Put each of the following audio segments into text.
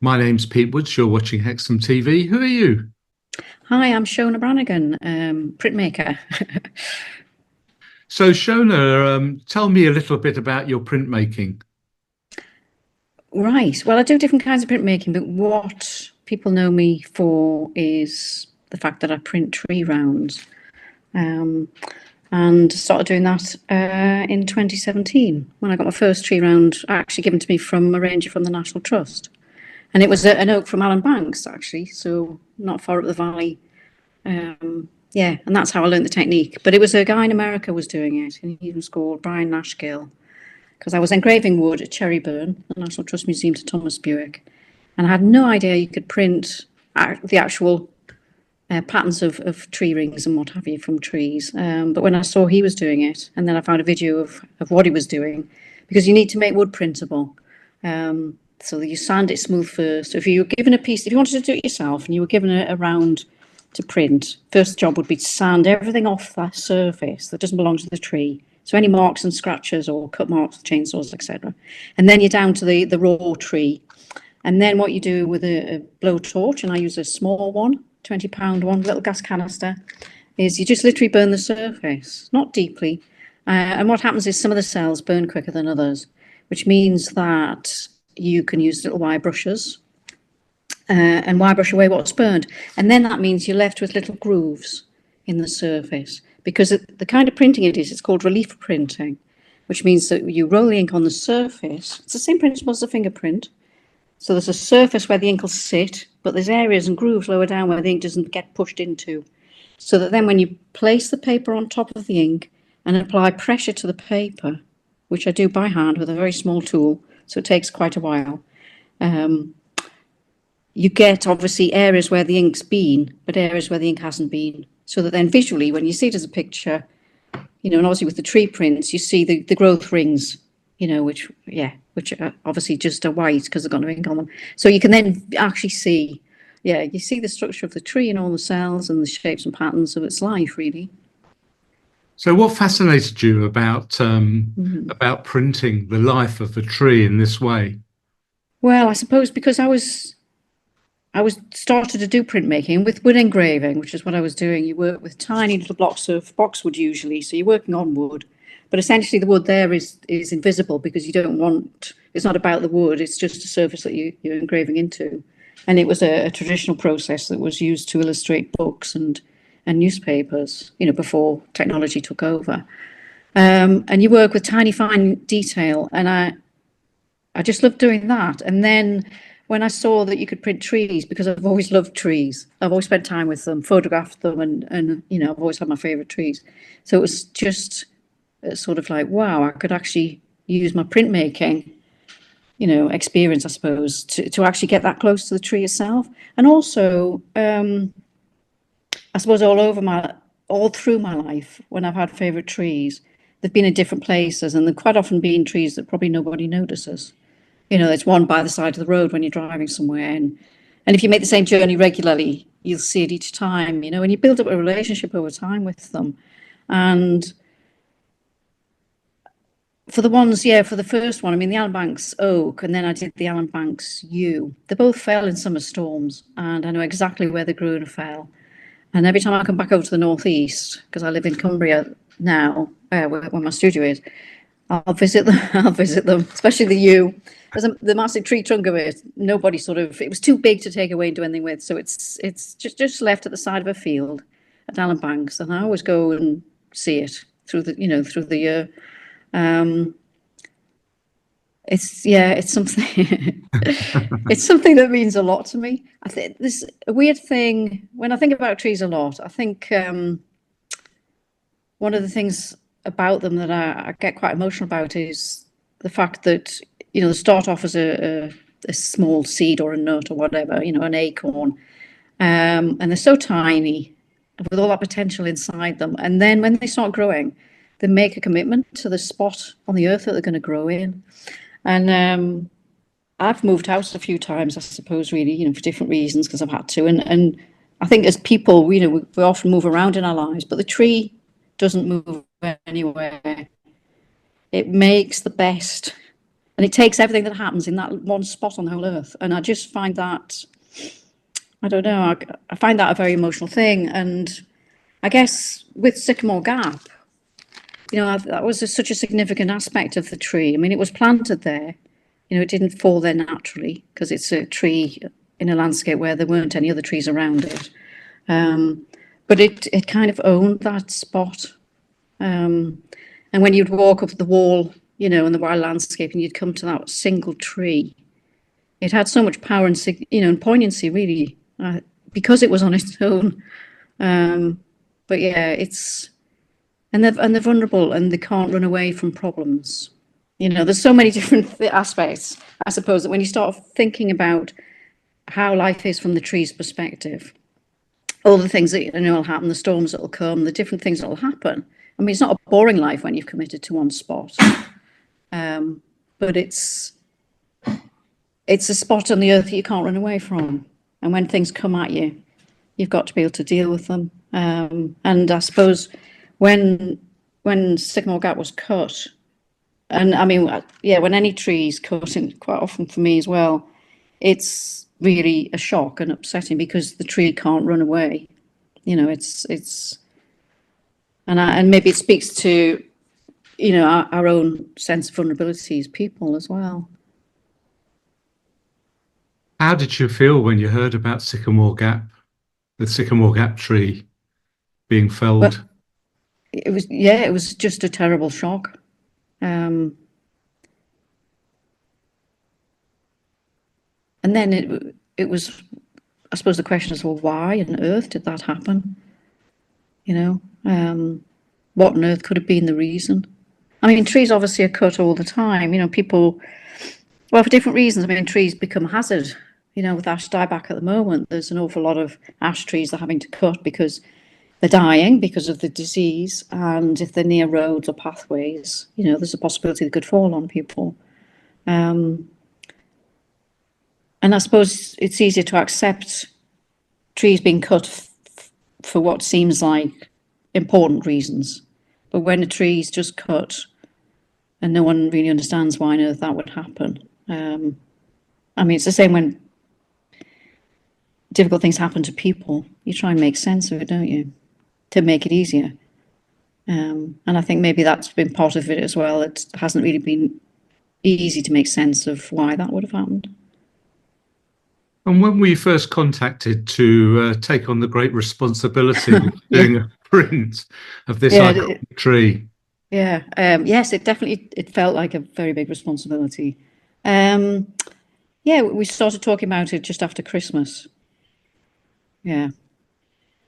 My name's Pete Woods. You're watching Hexhamtv. Who are you? Hi, I'm Shona Branigan, printmaker. So, Shona, tell me a little bit about your printmaking. Right. Well, I do different kinds of printmaking, but what people know me for is the fact that I print tree rounds. And started doing that in 2017 when I got my first tree round actually given to me from a ranger from the National Trust. And it was an oak from Allen Banks, actually, so not far up the valley. Yeah, and that's how I learned the technique. But it was a guy in America was doing it, and he was called Brian Nashgill, because I was engraving wood at Cherryburn, the National Trust Museum to Thomas Buick, and I had no idea you could print the actual patterns of tree rings and what have you from trees. But when I saw he was doing it, and then I found a video of what he was doing, because you need to make wood printable. So you sand it smooth first. If you were given a piece, if you wanted to do it yourself and you were given a round to print, first job would be to sand everything off that surface that doesn't belong to the tree. So any marks and scratches or cut marks, chainsaws, etc. And then you're down to the raw tree. And then what you do with a blowtorch, and I use a small one, 20-pound one, little gas canister, is you just literally burn the surface, not deeply. And what happens is some of the cells burn quicker than others, which means that you can use little wire brushes and wire brush away what's burned. And then that means you're left with little grooves in the surface, because the kind of printing it is, it's called relief printing, which means that you roll the ink on the surface. It's the same principle as a fingerprint. So there's a surface where the ink will sit, but there's areas and grooves lower down where the ink doesn't get pushed into. So that then when you place the paper on top of the ink and apply pressure to the paper, which I do by hand with a very small tool, so it takes quite a while, you get obviously areas where the ink's been, but areas where the ink hasn't been. So that then visually, when you see it as a picture, and obviously with the tree prints, you see the growth rings, which are obviously just are white because they've got no ink on them. So you can then actually see, you see the structure of the tree and all the cells and the shapes and patterns of its life, really. So, what fascinated you about printing the life of a tree in this way? Well, I suppose because I was started to do printmaking with wood engraving, which is what I was doing. You work with tiny little blocks of boxwood usually, so you're working on wood, but essentially the wood there is invisible because you don't want. It's not about the wood; it's just a surface that you're engraving into. And it was a traditional process that was used to illustrate books and newspapers, before technology took over. And you work with tiny, fine detail, and I just loved doing that. And then when I saw that you could print trees, because I've always loved trees, I've always spent time with them, photographed them, and I've always had my favorite trees. So it was just sort of like, wow, I could actually use my printmaking, experience, I suppose, to actually get that close to the tree itself. And also, I suppose all through my life, when I've had favorite trees, they've been in different places, and they've quite often been trees that probably nobody notices. There's one by the side of the road when you're driving somewhere. And if you make the same journey regularly, you'll see it each time, and you build up a relationship over time with them. And for the first one, the Allen Banks oak, and then I did the Allen Banks yew. They both fell in summer storms, and I know exactly where they grew and fell. And every time I come back over to the northeast, because I live in Cumbria now, where my studio is, I'll visit them, especially the yew. There's the massive tree trunk of it. Nobody it was too big to take away and do anything with. So it's just left at the side of a field at Allen Banks. And I always go and see it through the year. It's something, it's something that means a lot to me. I think this a weird thing when I think about trees a lot. I think one of the things about them that I get quite emotional about is the fact that they start off as a small seed or a nut or whatever, an acorn, and they're so tiny with all that potential inside them. And then when they start growing, they make a commitment to the spot on the earth that they're going to grow in. And I've moved house a few times, I suppose, really, for different reasons, because I've had to. And I think as people, we often move around in our lives, but the tree doesn't move anywhere. It makes the best And it takes everything that happens in that one spot on the whole earth. And I just find that, I don't know, I find that a very emotional thing. And I guess with Sycamore Gap, that was such a significant aspect of the tree. I mean, it was planted there. It didn't fall there naturally because it's a tree in a landscape where there weren't any other trees around it. But it kind of owned that spot. And when you'd walk up the wall, in the wild landscape, and you'd come to that single tree, it had so much power and, and poignancy, really, because it was on its own. But yeah, and they're vulnerable and they can't run away from problems. There's so many different aspects, I suppose, that when you start thinking about how life is from the tree's perspective, all the things that will happen, the storms that will come, the different things that will happen. I mean, it's not a boring life when you've committed to one spot, but it's a spot on the earth that you can't run away from. And when things come at you, you've got to be able to deal with them. And I suppose when Sycamore Gap was cut, and I mean, when any tree is cut, and quite often for me as well, it's really a shock and upsetting because the tree can't run away. And maybe it speaks to, our own sense of vulnerability as people as well. How did you feel when you heard about Sycamore Gap, the Sycamore Gap tree being felled? Well, it was just a terrible shock. And then it was, I suppose the question is, well, why on earth did that happen? What on earth could have been the reason? I mean, trees obviously are cut all the time. People, well, for different reasons. I mean, trees become a hazard. With ash dieback at the moment, there's an awful lot of ash trees they're having to cut because they're dying because of the disease. And if they're near roads or pathways, there's a possibility they could fall on people. And I suppose it's easier to accept trees being cut for what seems like important reasons. But when a tree is just cut and no one really understands why on earth that would happen. I mean, it's the same when difficult things happen to people. You try and make sense of it, don't you? To make it easier. And I think maybe that's been part of it as well. It hasn't really been easy to make sense of why that would have happened. And when were you first contacted to take on the great responsibility of doing a print of this iconic tree? Yeah, yes, it felt like a very big responsibility. We started talking about it just after Christmas. Yeah.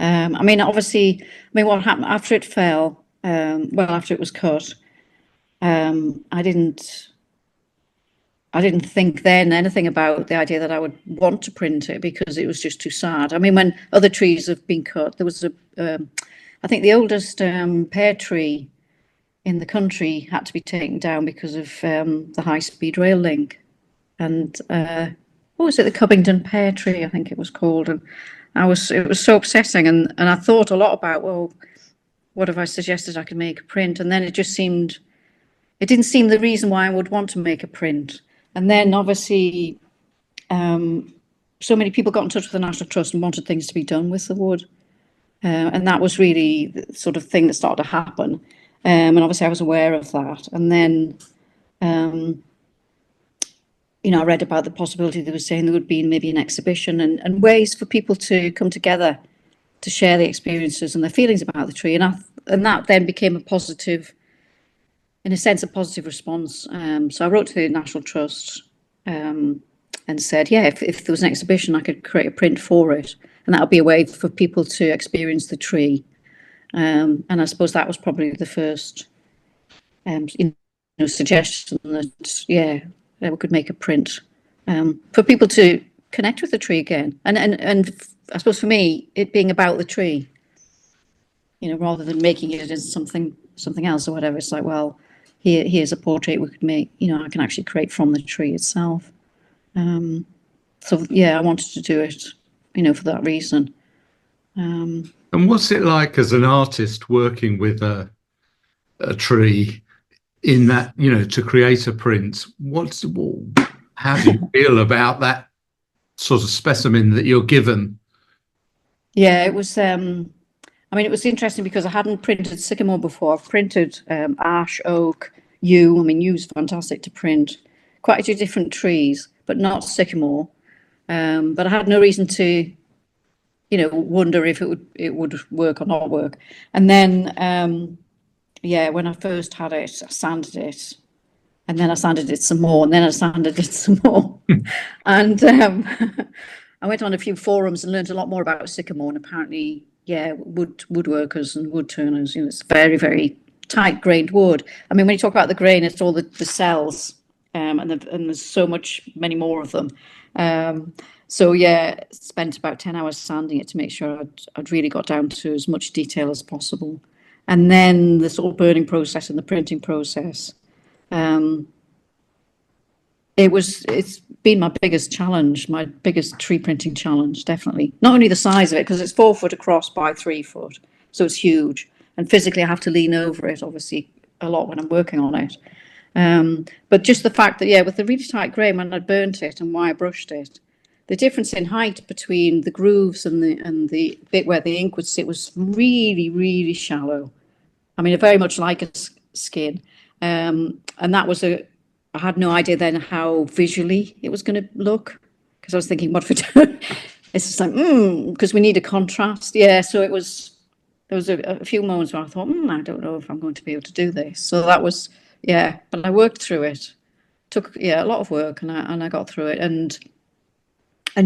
I mean, obviously, what happened after it fell, after it was cut, I didn't think then anything about the idea that I would want to print it because it was just too sad. I mean, when other trees have been cut, there was I think the oldest pear tree in the country had to be taken down because of the high-speed rail link. And what was it, the Covington pear tree, I think it was called. And it was so upsetting. And I thought a lot about, well, what if I suggested I could make a print? And then it didn't seem the reason why I would want to make a print. And then obviously, so many people got in touch with the National Trust and wanted things to be done with the wood. And that was really the sort of thing that started to happen. And obviously I was aware of that. And then, I read about the possibility they were saying there would be maybe an exhibition and ways for people to come together to share the experiences and their feelings about the tree. And that then became a positive response. So I wrote to the National Trust and said, if there was an exhibition, I could create a print for it. And that would be a way for people to experience the tree. And I suppose that was probably the first suggestion that, we could make a print for people to connect with the tree again. And I suppose for me, it being about the tree, rather than making it as something else or whatever. It's like, well, here's a portrait we could make, I can actually create from the tree itself. I wanted to do it, for that reason. And what's it like as an artist working with a tree? in that, you know, to create a print. How do you feel about that sort of specimen that you're given? Yeah, it was. I mean, it was interesting because I hadn't printed sycamore before. I've printed ash, oak, yew. I mean, yew's fantastic to print. Quite a few different trees, but not sycamore. But I had no reason to, you know, wonder if it would work or not work. And then, yeah, when I first had it, I sanded it, and then I sanded it some more, and then I sanded it some more. And I went on a few forums and learned a lot more about sycamore. And apparently, yeah, woodworkers and wood turners, you know, it's very, very tight grained wood. I mean, when you talk about the grain, it's all the cells, and there's so many more of them. So yeah, spent about 10 hours sanding it to make sure I'd really got down to as much detail as possible. And then the sort of burning process and the printing process. It's been my biggest challenge, my biggest tree printing challenge, definitely. Not only the size of it, because it's 4 foot across by 3 foot, so it's huge. And physically I have to lean over it, obviously, a lot when I'm working on it. But just the fact that, yeah, with the really tight grain, when I burnt it and wire brushed it, the difference in height between the grooves and the bit where the ink would sit was really, really shallow. I mean, very much like a skin. And that was I had no idea then how visually it was going to look, because I was thinking, what if it, it's just like, because we need a contrast. Yeah, so there was a few moments where I thought, I don't know if I'm going to be able to do this. So that was, yeah, but I worked through it. Took, yeah, a lot of work, and I got through it. And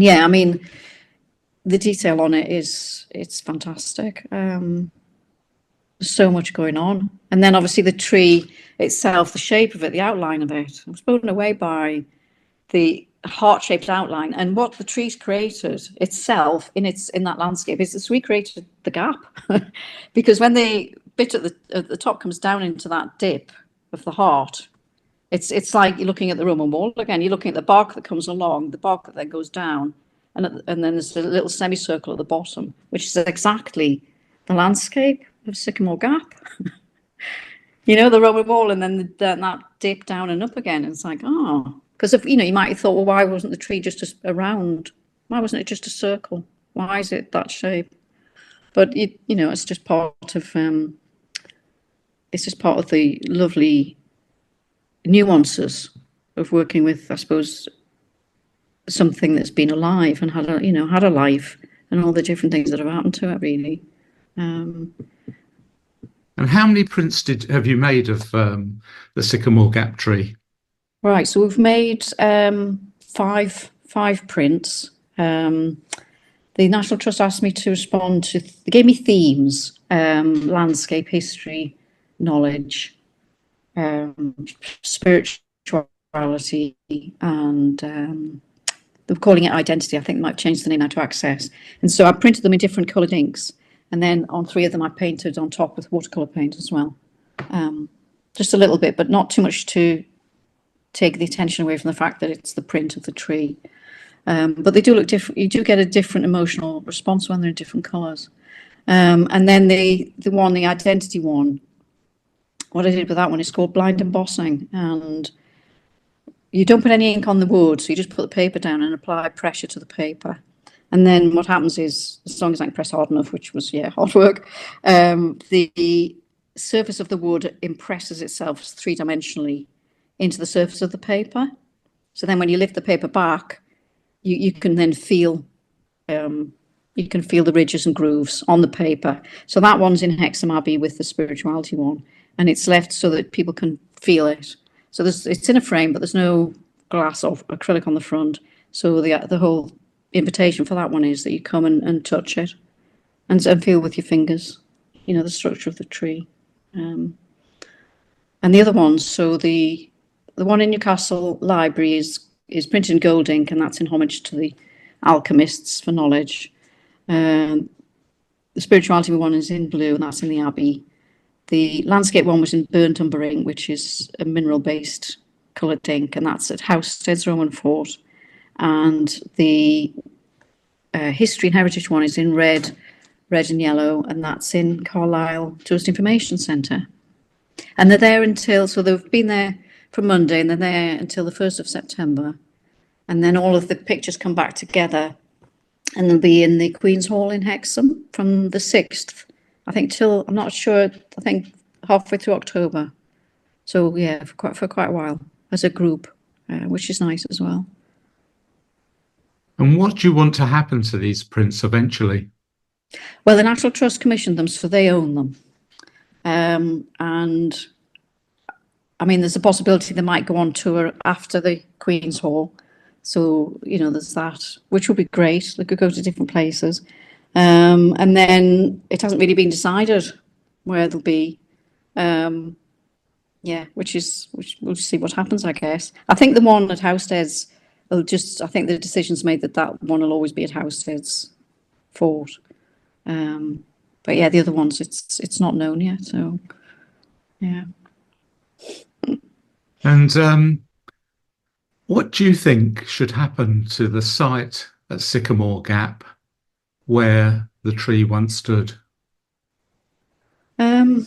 yeah, I mean, the detail on it it's fantastic. There's so much going on. And then obviously the tree itself, the shape of it, the outline of it, I was blown away by the heart-shaped outline. And what the tree's created itself in that landscape is it's recreated the gap. Because when the bit at the top comes down into that dip of the heart, it's like you're looking at the Roman wall again. You're looking at the bark that comes along, the bark that then goes down, and then there's a little semicircle at the bottom, which is exactly the landscape of Sycamore Gap. You know, the Roman wall, and then that dip down and up again. And it's like, because if you know, you might have thought, well, why wasn't the tree just a round? Why wasn't it just a circle? Why is it that shape? But you know, it's just part of the lovely nuances of working with, I suppose, something that's been alive and had a life, and all the different things that have happened to it, really. And how many prints have you made of the Sycamore Gap tree? Right, so we've made five prints. The National Trust asked me to respond to. They gave me themes: landscape, history, knowledge, spirituality, and they were calling it identity. I think they might have changed the name now to access. And so I printed them in different coloured inks. And then on 3 of them, I painted on top with watercolour paint as well. Just a little bit, but not too much to take the attention away from the fact that it's the print of the tree. But they do look different. You do get a different emotional response when they're in different colours. And then the identity one, what I did with that one is called blind embossing. And you don't put any ink on the wood, so you just put the paper down and apply pressure to the paper. And then what happens is, as long as I can press hard enough, which was, hard work, the surface of the wood impresses itself 3-dimensionally into the surface of the paper. So then when you lift the paper back, you can then feel the ridges and grooves on the paper. So that one's in Hexhamtv with the spirituality one, and it's left so that people can feel it. So it's in a frame, but there's no glass or acrylic on the front. So the whole invitation for that one is that you come and touch it and feel with your fingers, you know, the structure of the tree. And the other ones, so the one in Newcastle Library is printed in gold ink, and that's in homage to the alchemists for knowledge. The spirituality one is in blue, and that's in the Abbey. The landscape one was in burnt umber ink, which is a mineral-based coloured ink, and that's at Housesteads Roman Fort. And the history and heritage one is in red and yellow, and that's in Carlisle Tourist Information Centre. And they're there until, so they've been there from Monday and they're there until the 1st of September. And then all of the pictures come back together and they'll be in the Queen's Hall in Hexham from the 6th, I think, till, I'm not sure, I think halfway through October. So yeah, for quite a while as a group, which is nice as well. And what do you want to happen to these prints eventually? Well, the National Trust commissioned them, so they own them. And I mean, there's a possibility they might go on tour after the Queen's Hall. So, you know, there's that, which would be great. They could go to different places. And then it hasn't really been decided where they'll be. Yeah, which we'll see what happens, I guess. I think the one at Housesteads will I think the decision's made that one will always be at Housesteads Fort. But yeah, the other ones, it's not known yet. So, yeah. And what do you think should happen to the site at Sycamore Gap where the tree once stood? I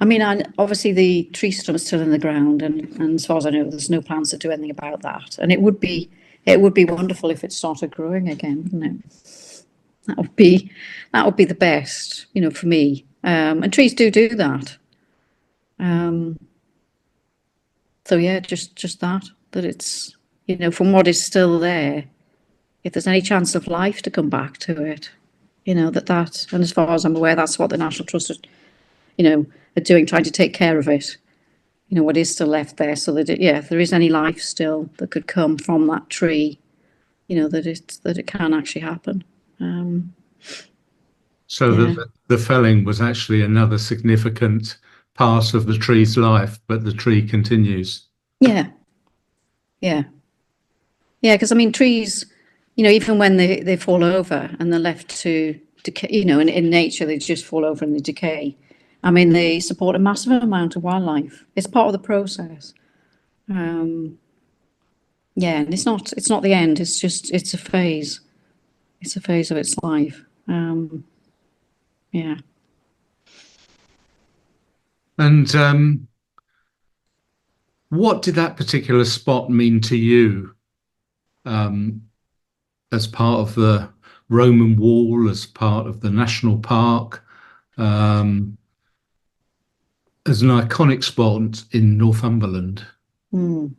mean, obviously the tree stump is still in the ground, and as far as I know, there's no plans to do anything about that. And it would be wonderful if it started growing again, wouldn't it? That would be the best, you know, for me. And trees do that. So yeah, just that it's, you know, from what is still there, if there's any chance of life to come back to it, you know, and as far as I'm aware, that's what the National Trust, you know, are doing, trying to take care of it, you know, what is still left there, so that if there is any life still that could come from that tree, you know, that it can actually happen. So the felling was actually another significant part of the tree's life, but the tree continues. Yeah, because I mean, trees, you know, even when they fall over and they're left to decay, you know, in nature they just fall over and they decay. I mean, they support a massive amount of wildlife. It's part of the process. And it's not the end. It's a phase. It's a phase of its life. Yeah. And what did that particular spot mean to you as part of the Roman Wall, as part of the national park? As an iconic spot in Northumberland? I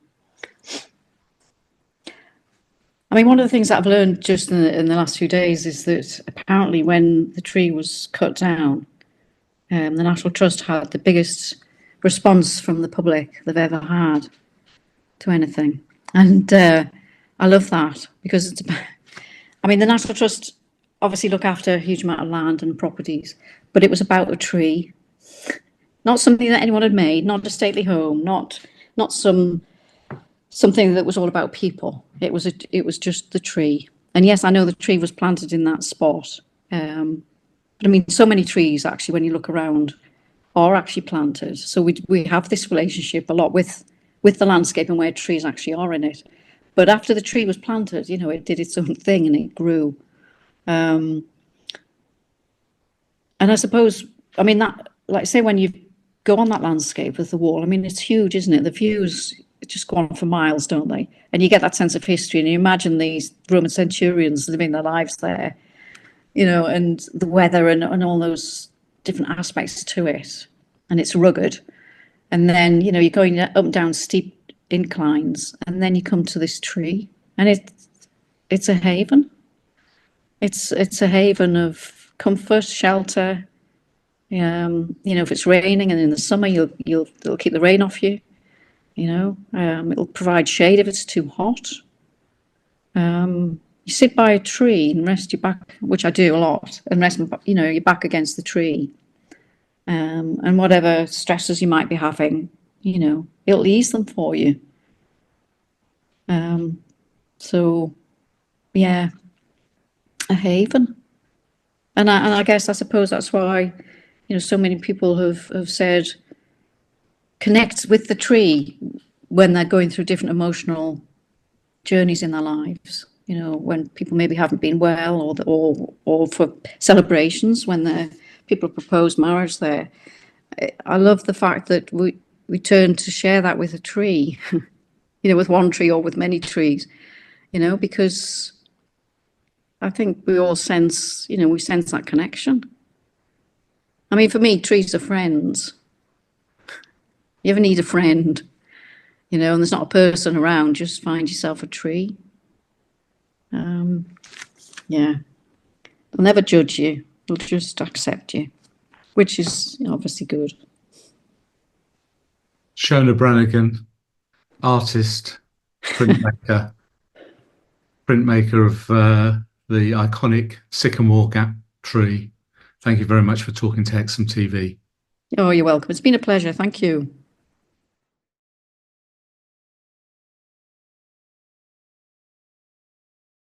mean, one of the things that I've learned just in the last few days is that apparently when the tree was cut down, the National Trust had the biggest response from the public they've ever had to anything. And I love that, because it's about, I mean, the National Trust obviously look after a huge amount of land and properties, but it was about a tree. Not something that anyone had made, not a stately home, not something that was all about people. It was just the tree. And yes, I know the tree was planted in that spot. But I mean, so many trees actually, when you look around, are actually planted. So we have this relationship a lot with the landscape and where trees actually are in it. But after the tree was planted, you know, it did its own thing and it grew. And I suppose, I mean, that, like say, when you go on that landscape with the wall, I mean, it's huge, isn't it? The views just go on for miles, don't they? And you get that sense of history, and you imagine these Roman centurions living their lives there, you know, and the weather and all those different aspects to it. And it's rugged. And then, you know, you're going up and down steep inclines, and then you come to this tree, and it's a haven. It's a haven of comfort, shelter. You know, if it's raining and in the summer, it'll keep the rain off you. You know, it'll provide shade if it's too hot. You sit by a tree and rest your back, which I do a lot, and rest, you know, your back against the tree. And whatever stresses you might be having, you know, it'll ease them for you. So, yeah, a haven. And I suppose that's why, you know, so many people have said connect with the tree when they're going through different emotional journeys in their lives. You know, when people maybe haven't been well, or for celebrations when they're people propose marriage there. I love the fact that we turn to share that with a tree, with one tree or with many trees, because I think we all sense, we sense that connection. I mean, for me, trees are friends. You ever need a friend, and there's not a person around, just find yourself a tree. Yeah. They'll never judge you. They'll just accept you, which is obviously good. Shona Branigan, artist, printmaker of the iconic Sycamore Gap tree. Thank you very much for talking to Hexhamtv. Oh, you're welcome. It's been a pleasure. Thank you.